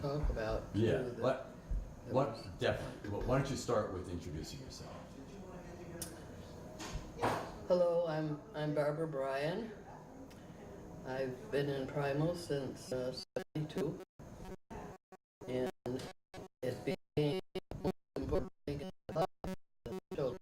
talk about. Yeah, too, definitely. Well, why don't you start with introducing yourself? Hello, I'm Barbara Bryan. I've been in Primal since '72, and it became important to get a lot of children.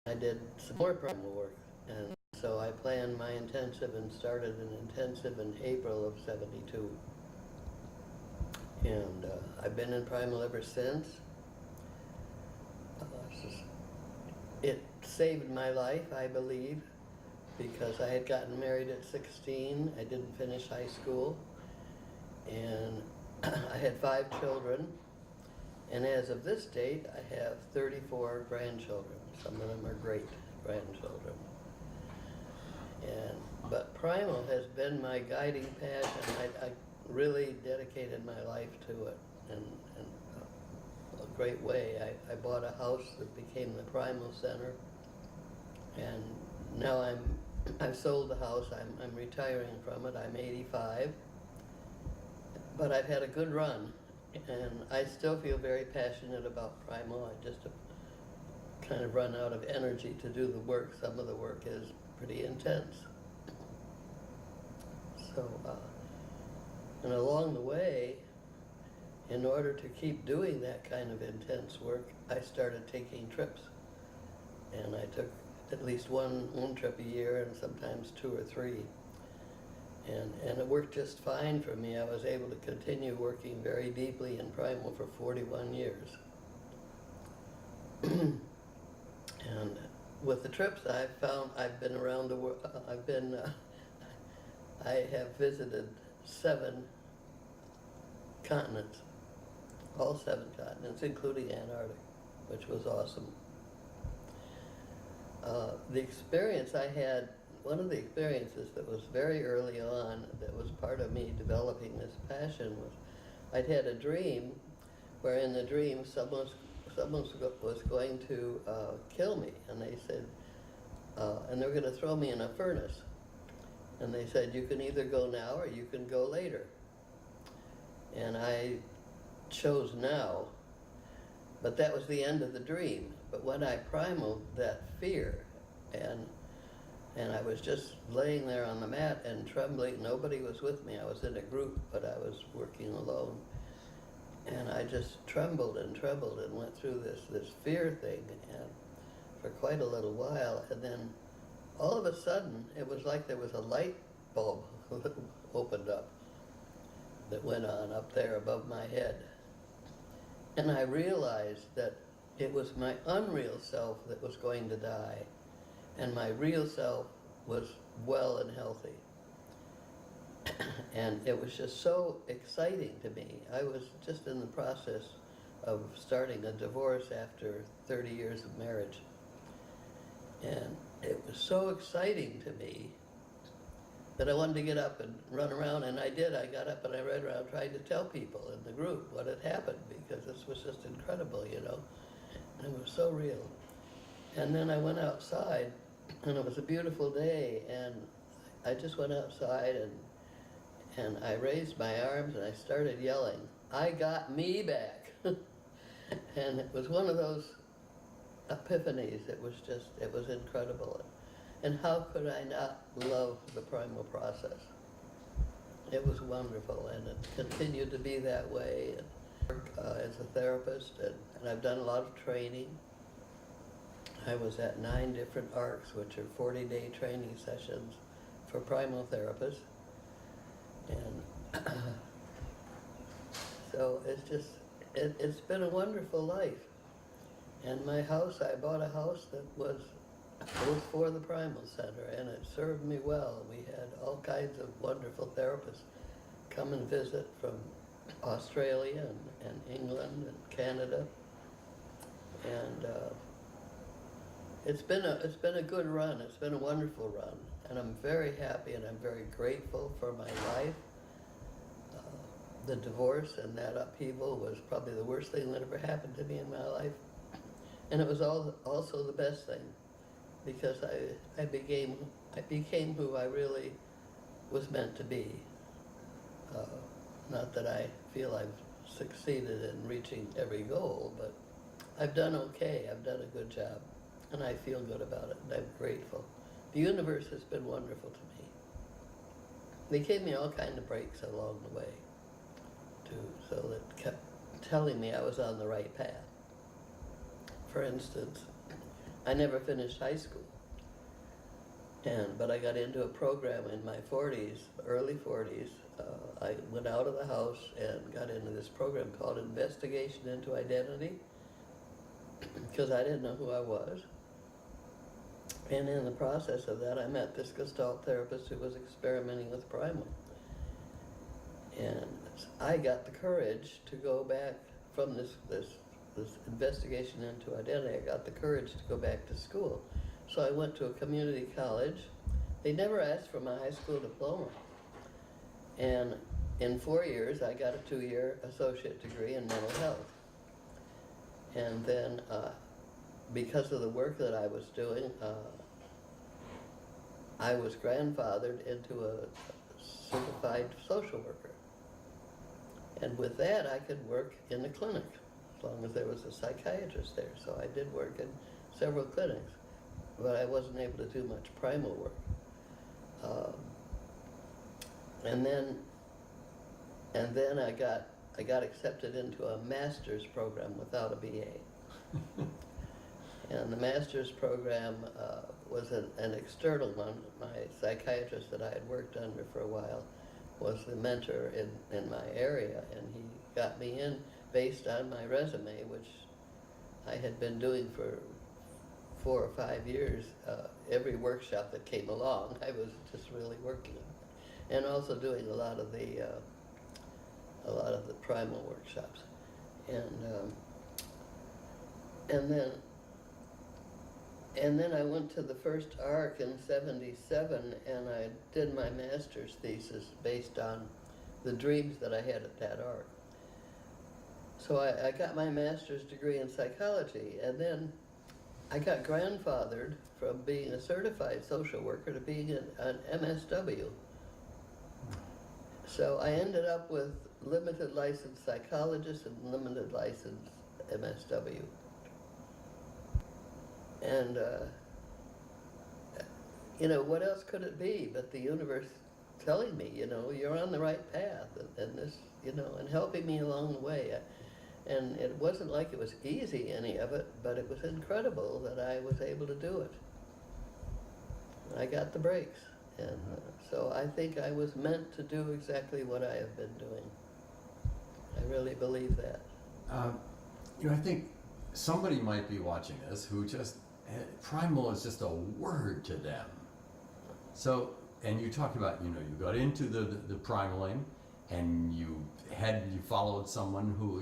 I did some more primal work, and so I planned my intensive and started an intensive in April of '72. And I've been in Primal ever since. It saved my life, I believe, because I had gotten married at 16. I didn't finish high school, and I had 5 children. And as of this date, I have 34 grandchildren. Some of them are great grandchildren. But Primal has been my guiding passion. I really dedicated my life to it in a great way. I bought a house that became the Primal Center, and now I've sold the house. I'm retiring from it. I'm 85, but I've had a good run, and I still feel very passionate about Primal. I just kind of run out of energy to do the work. Some of the work is pretty intense. So, and along the way, in order to keep doing that kind of intense work, I started taking trips. And I took at least one trip a year, and sometimes 2 or 3. And it worked just fine for me. I was able to continue working very deeply in Primal for 41 years. And with the trips I've found, I've been around the world. I have visited 7 continents, all 7 continents, including Antarctica, which was awesome. The experience I had, one of the experiences that was very early on, that was part of me developing this passion, was I'd had a dream where in the dream someone was going to kill me, and they said, and they were going to throw me in a furnace. And they said, you can either go now or you can go later. And I chose now, but that was the end of the dream. But when I primaled that fear, and I was just laying there on the mat and trembling, nobody was with me. I was in a group, but I was working alone. And I just trembled and went through this fear thing and for quite a little while. And then all of a sudden, it was like there was a light bulb opened up that went on up there above my head. And I realized that it was my unreal self that was going to die, and my real self was well and healthy. And it was just so exciting to me. I was just in the process of starting a divorce after 30 years of marriage. And it was so exciting to me that I wanted to get up and run around, and I did. I got up and I ran around trying to tell people in the group what had happened, because this was just incredible, you know, and it was so real. And then I went outside, and it was a beautiful day, and I just went outside and I raised my arms and I started yelling, "I got me back." And it was one of those epiphanies. It was incredible. And how could I not love the primal process? It was wonderful, and it continued to be that way. And worked as a therapist, and I've done a lot of training. I was at 9 different ARCs, which are 40-day training sessions for primal therapists. And so it's been a wonderful life. And my house, I bought a house that was for the Primal Center, and it served me well. We had all kinds of wonderful therapists come and visit from Australia and England and Canada. And it's been a good run. It's been a wonderful run, and I'm very happy and I'm very grateful for my life. The divorce and that upheaval was probably the worst thing that ever happened to me in my life, and it was also the best thing, because I became who I really was meant to be. Not that I feel I've succeeded in reaching every goal, but I've done okay. I've done a good job, and I feel good about it, and I'm grateful. The universe has been wonderful to me. They gave me all kinds of breaks along the way, too, so that kept telling me I was on the right path. For instance, I never finished high school, but I got into a program in my 40s, early 40s. I went out of the house and got into this program called Investigation into Identity, because I didn't know who I was. And in the process of that, I met this Gestalt therapist who was experimenting with Primal. And I got the courage to go back from this investigation into identity. I got the courage to go back to school. So I went to a community college. They never asked for my high school diploma. And in 4 years, I got a 2-year associate degree in mental health. And then, because of the work that I was doing, I was grandfathered into a certified social worker. And with that, I could work in the clinic, as long as there was a psychiatrist there. So I did work in several clinics, but I wasn't able to do much primal work. And then I got accepted into a master's program without a BA. And the master's program was an external one. My psychiatrist that I had worked under for a while was the mentor in my area, and he got me in based on my resume, which I had been doing for 4 or 5 years. Every workshop that came along, I was just really working on it, and also doing a lot of the primal workshops, and then I went to the first ARC in '77, and I did my master's thesis based on the dreams that I had at that ARC. So I got my master's degree in psychology, and then I got grandfathered from being a certified social worker to being an MSW. So I ended up with limited license psychologist and limited license MSW. And, what else could it be but the universe telling me, you're on the right path, and this, and helping me along the way. And it wasn't like it was easy, any of it, but it was incredible that I was able to do it. I got the breaks. And so I think I was meant to do exactly what I have been doing. I really believe that. I think somebody might be watching this who just, primal is just a word to them. So, and you talked about, you got into the primaling, and you followed someone who,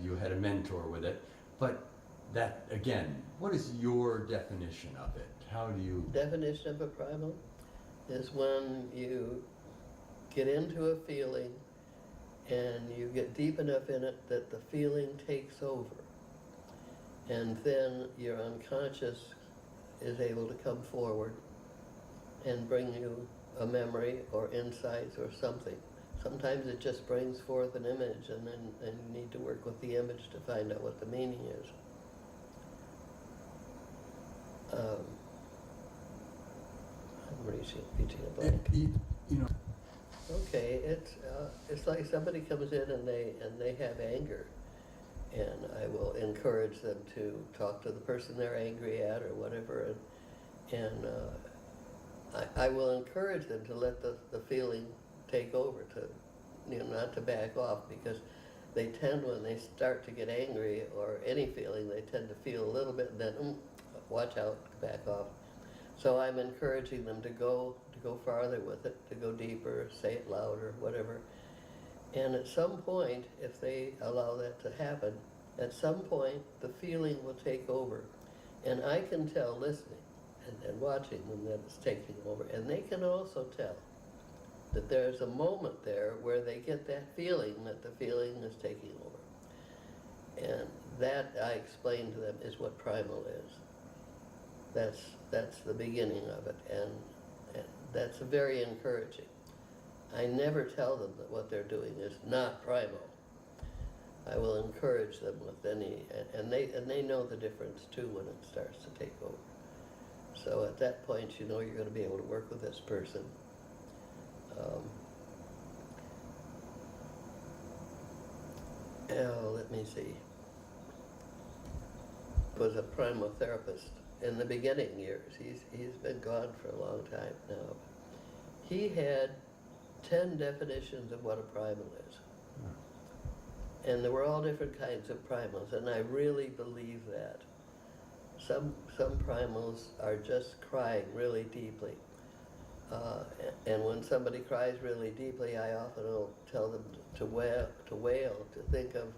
you had a mentor with it. But that, again, what is your definition of it? How do you... Definition of a primal is when you get into a feeling and you get deep enough in it that the feeling takes over. And then your unconscious is able to come forward and bring you a memory or insights or something. Sometimes it just brings forth an image, and then you need to work with the image to find out what the meaning is. I'm reaching a blank. Okay, it's like somebody comes in and they have anger, and I will encourage them to talk to the person they're angry at or whatever, and I will encourage them to let the feeling take over, to not to back off, because they tend, when they start to get angry or any feeling, they tend to feel a little bit and then, watch out, back off. So I'm encouraging them to go farther with it, to go deeper, say it louder, whatever. And at some point, if they allow that to happen, at some point the feeling will take over. And I can tell listening and watching them that it's taking over. And they can also tell that there's a moment there where they get that feeling that the feeling is taking over. And that, I explain to them, is what primal is. That's the beginning of it, and that's very encouraging. I never tell them that what they're doing is not primal. I will encourage them with any, and they know the difference too when it starts to take over. So at that point, you know you're going to be able to work with this person. Let me see. Was a primal therapist in the beginning years. He's been gone for a long time now. He had 10 definitions of what a primal is. And there were all different kinds of primals, and I really believe that. Some primals are just crying really deeply. And when somebody cries really deeply, I often will tell them to wail, to think of,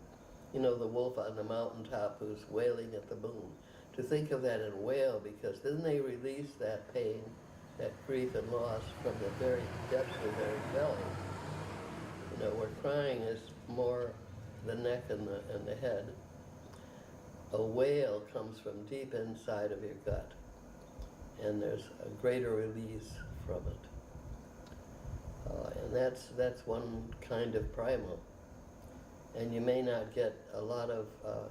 the wolf on the mountaintop who's wailing at the moon. To think of that and wail, because then they release that pain, that grief and loss from the very depths of their belly. Where crying is more the neck and the head. A wail comes from deep inside of your gut, and there's a greater release from it. And that's one kind of primal. And you may not get a lot of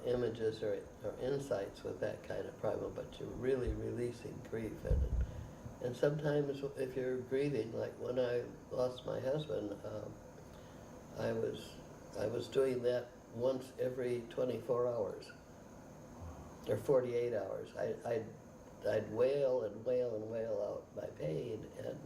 images or insights with that kind of primal, but you're really releasing grief in it. And sometimes if you're grieving, like when I lost my husband, I was doing that once every 24 hours, or 48 hours. I'd wail and wail and wail out my pain, and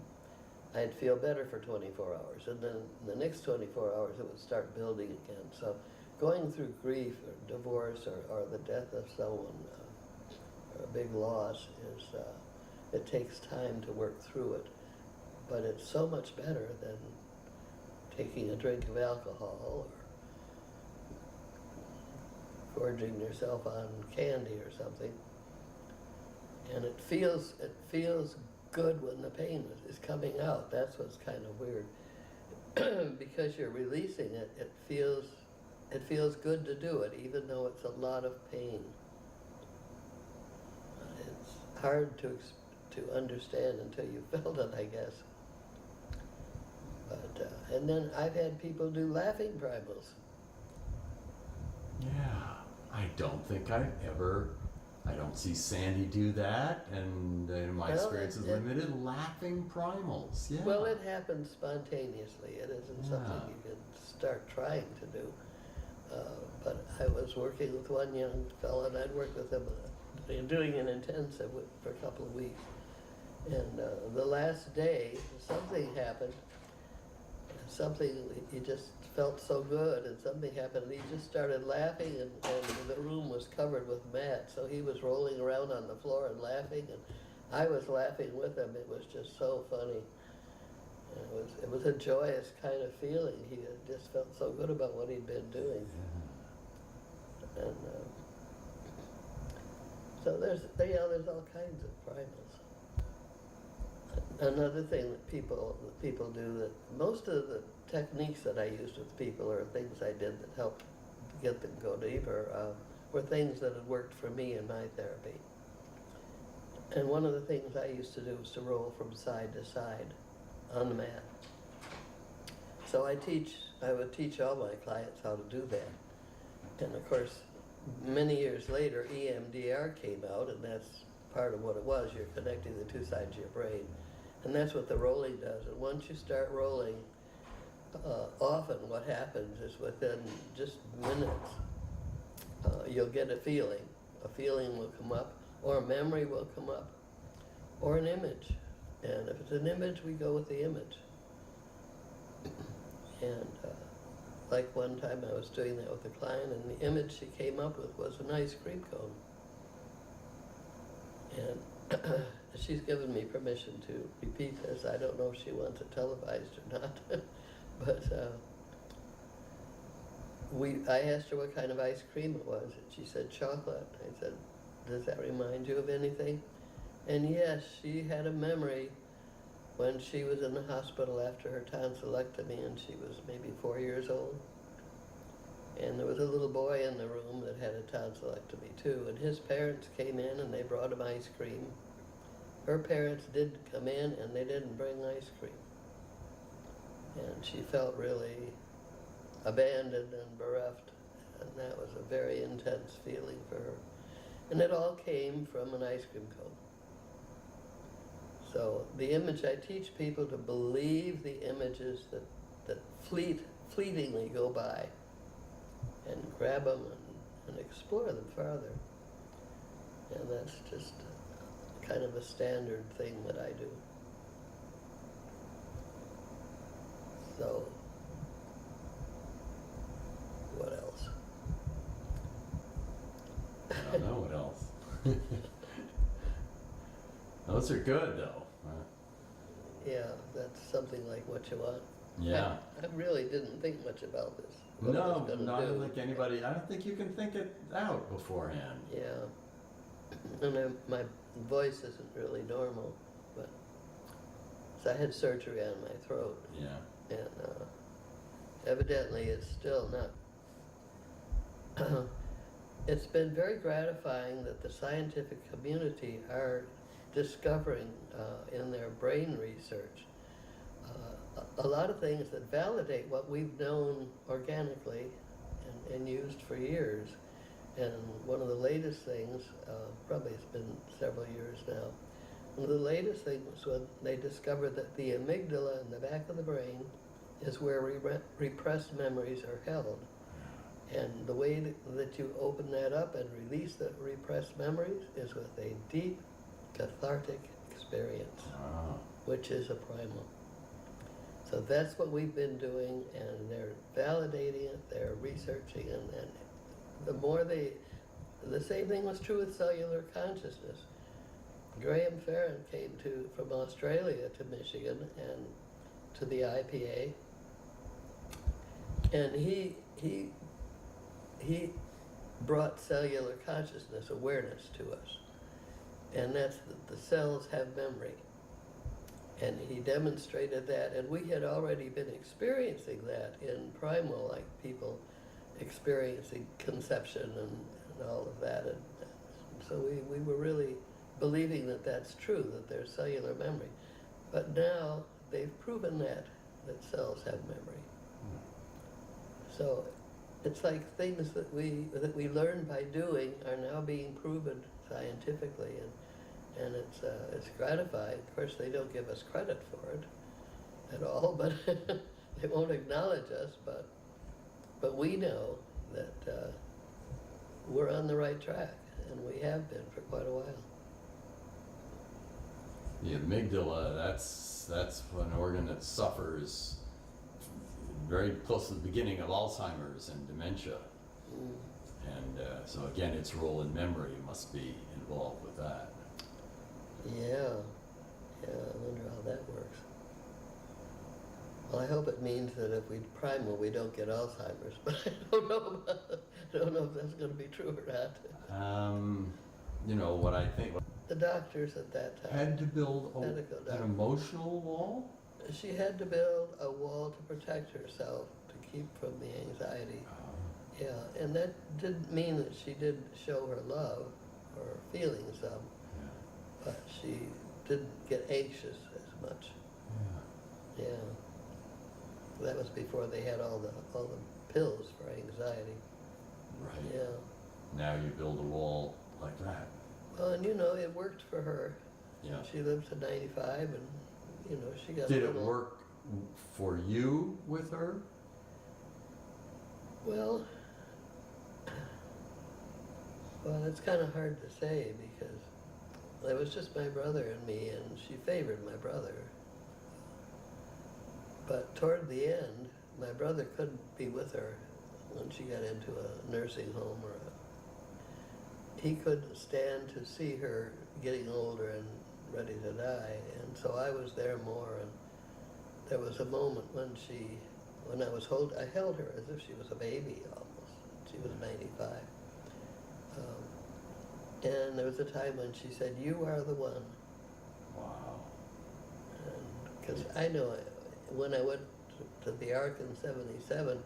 I'd feel better for 24 hours. And then the next 24 hours it would start building again. So going through grief or divorce or the death of someone, or a big loss, it takes time to work through it. But it's so much better than taking a drink of alcohol or gorging yourself on candy or something. And it feels good when the pain is coming out. That's what's kind of weird. Because you're releasing it, it feels good to do it, even though it's a lot of pain. It's hard to understand until you felt it, I guess. But and then I've had people do laughing primals. Yeah, I don't see Sandy do that, and my experience is limited. Laughing primals, yeah. Well, it happens spontaneously. It isn't something you can start trying to do. But I was working with one young fellow, and I'd worked with him doing an intensive for a couple of weeks. And the last day, something happened. He just felt so good, and something happened, and he just started laughing, and the room was covered with mats, so he was rolling around on the floor and laughing, and I was laughing with him. It was just so funny. And it was a joyous kind of feeling. He had just felt so good about what he'd been doing. And so there's all kinds of primals. Another thing that people do, that most of the techniques that I used with people are things I did that helped get them go deeper, were things that had worked for me in my therapy. And one of the things I used to do was to roll from side to side on the mat. So I would teach all my clients how to do that. And of course, many years later, EMDR came out, and that's part of what it was. You're connecting the two sides of your brain. And that's what the rolling does. And once you start rolling, often what happens is within just minutes, you'll get a feeling. A feeling will come up, or a memory will come up, or an image. And if it's an image, we go with the image. And like one time I was doing that with a client, and the image she came up with was an ice cream cone. And she's given me permission to repeat this. I don't know if she wants it televised or not. But I asked her what kind of ice cream it was, and she said chocolate. I said, does that remind you of anything? And yes, she had a memory when she was in the hospital after her tonsillectomy, and she was maybe 4 years old. And there was a little boy in the room that had a tonsillectomy too, and his parents came in and they brought him ice cream. Her parents did come in and they didn't bring ice cream. And she felt really abandoned and bereft, and that was a very intense feeling for her. And it all came from an ice cream cone. So the image, I teach people to believe the images that fleetingly go by, and grab them and explore them farther. And that's just kind of a standard thing that I do. So, what else? I don't know what else. Those are good though. Yeah, that's something like what you want. Yeah. I really didn't think much about this. What I No, was gonna I don't do. think anybody, I don't think you can think it out beforehand. Yeah, and my voice isn't really normal, but so I had surgery on my throat, Yeah. and evidently it's still not. It's been very gratifying that the scientific community are discovering in their brain research a lot of things that validate what we've known organically and used for years. And one of the latest things, probably it's been several years now, one of the latest things was when they discovered that the amygdala in the back of the brain is where repressed memories are held. And the way that you open that up and release the repressed memories is with a deep cathartic experience, which is a primal. So that's what we've been doing, and they're validating it, they're researching, and the more the same thing was true with cellular consciousness. Graham Farron came from Australia to Michigan and to the IPA, and he brought cellular consciousness awareness to us, and that's that the cells have memory. And he demonstrated that, and we had already been experiencing that in Primal, like people experiencing conception and all of that. And so we were really believing that that's true, that there's cellular memory. But now they've proven that cells have memory. So it's like things that we learn by doing are now being proven scientifically, and it's gratifying. Of course, they don't give us credit for it at all, but they won't acknowledge us. But we know that we're on the right track, and we have been for quite a while. The amygdala, that's an organ that suffers very close to the beginning of Alzheimer's and dementia. And so again, its role in memory must be involved with that. Yeah, I wonder how that works. Well, I hope it means that if we primal, we don't get Alzheimer's, but I don't know if that's going to be true or not. You know, what I think, The doctors at that time had to build medical an doctors. emotional wall? She had to build a wall to protect herself, to keep from the anxiety. Yeah, and that didn't mean that she didn't show her love or feelings of, but she didn't get anxious as much. Yeah. That was before they had all the pills for anxiety. Right. Yeah. Now you build a wall like that. Well, and it worked for her. Yeah. She lived to 95, and she got. Did it work for you with her? Well, it's kind of hard to say because it was just my brother and me, and she favored my brother. But toward the end, my brother couldn't be with her when she got into a nursing home or he couldn't stand to see her getting older and ready to die, and so I was there more, and there was a moment when I held her as if she was a baby almost. She was 95. And there was a time when she said, "You are the one." Wow. Because I know when I went to the Ark in '77,